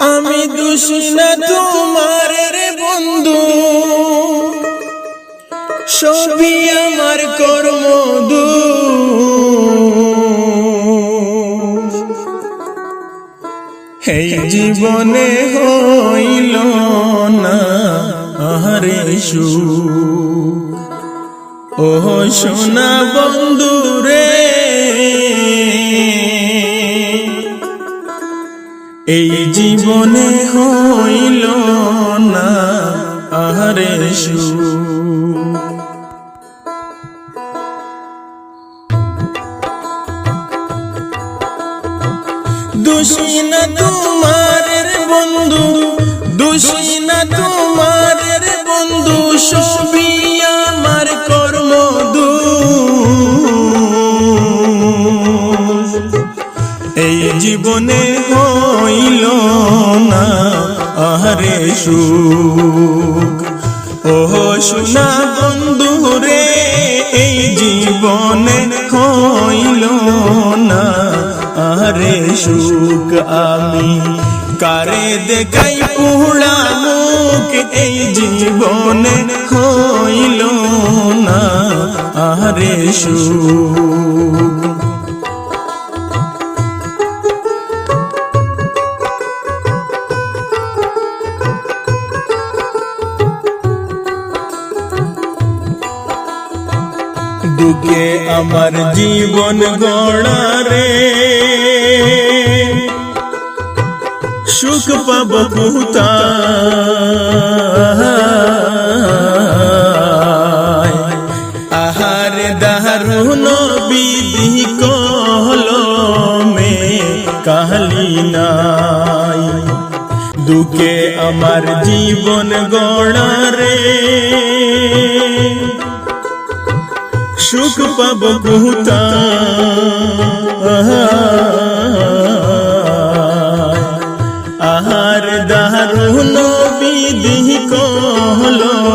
আমি দোষী না তোমার রে বন্ধু, সবই আমার কর্ম দোষ। এই জীবনে হইল না আহারে সুখ, ও সোনা বন্ধু রে, এই জীবনে হইল না আহারে সুখ। দোষী না তোমার রে বন্ধু, দোষী না তোমার রে বন্ধু, সবই আমার কর্ম দোষ। এই জীবনে হইল না আহারে সুখ, ও সোনা বন্ধু রে, এই জীবনে হইল না আহারে সুখ। আমি কারে দেখাই পুরা মুখ, এই জীবনে হইল না আহারে সুখ। দুঃখে আমার জীবন গড়া রে, সুখ পাব কোথায়? আহারে দারুণ বিধি কলমে কালি নাই। দুঃখে আমার জীবন গড়া রে, সুখ পাব কোথায়? আহার দারুণ বিধি কলমে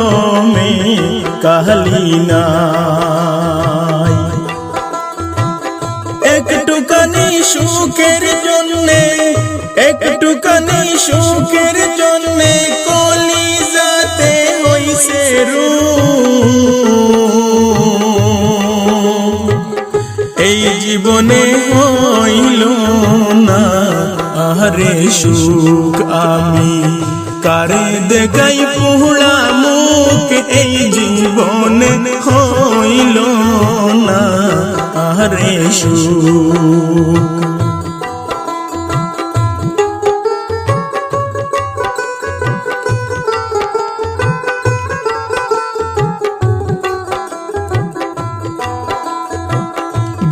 কালি নাই। একটুখানি সুখের জন্যে, একটুখানি সুখের জন্যে কলিজাতে হইছে রূপ। এই জীবনে হইল না আহারে সুখ, আমি কারে দেখাই পুরা মুখ, এই জীবনে হইল না আহারে সুখ।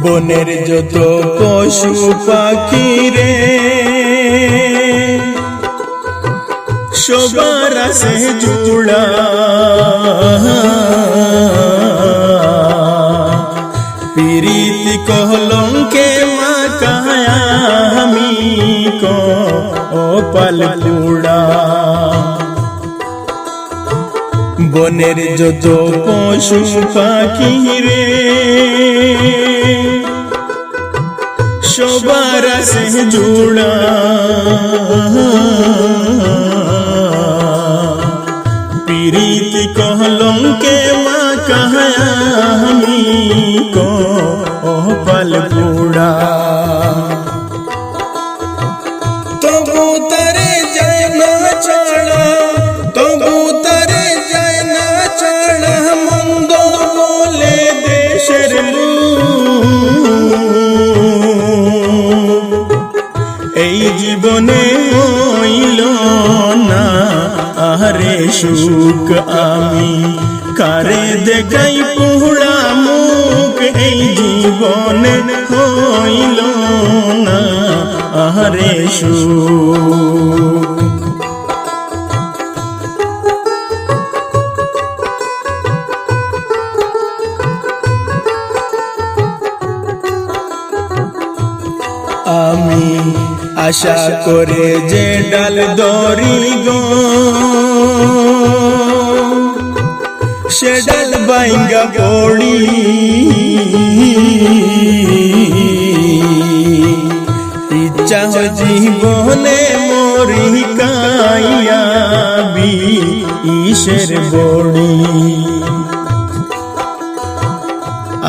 বনের যত পশু পাখি রে, সবার আছে জুড়া। পিরিতি কলঙ্কে মাখায় আমি কপাল পোড়া। বনের যত পশু পাখি রে, সবার আছে জুড়া। পিরিতি কলঙ্কে মাখায় আমি কপাল পোড়া। তবু তারে যায় না ছাড়া, তবু তারে যায় না ছাড়া, মন্দ বলে দেশের লোক। এই জীবনে হইল না আহারে সুখ, আমি কারে দেখাই পুরা মুখ, এই জীবনে হইল না আহারে সুখ। আমি আশা করে যে ডাল দরি গো, সে ডাল বাইঙ্গা পড়ি। ইচ্ছা জীবনে মরি বিষের বড়ি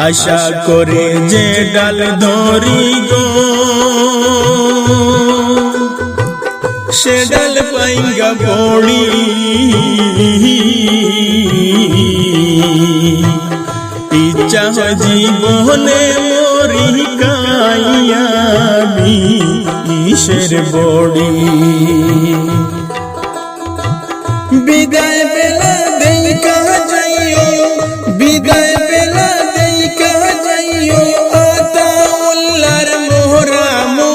আশা করে যে ডাল ধরি গো সে ডাল পাইঙ্গা পড়ি ইচ্ছা হয় জীবনে মরি কাইয়া বিষের বড়ি বিদায় বেলা দেখা যাইও বিদায় বেলা দেখা যাইও আতাউল্লাহর মোহরামু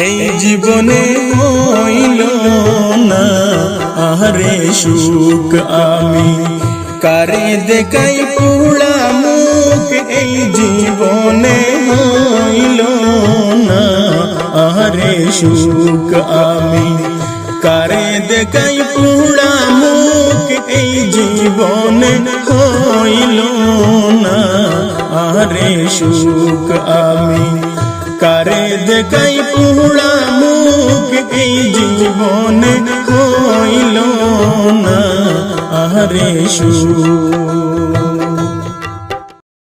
এই জীবনে হইল না আরে সুখ আমি কারে দেখাই পুরা মুখ এই জীবনে হইল না আরে সুখ আমি কারে দেখাই পুরা মুখ এই জীবনে হইল না আরে সুখ আমি কারে দেখাই পুরা মুখ এই জীবনে হইল না আরে সুখ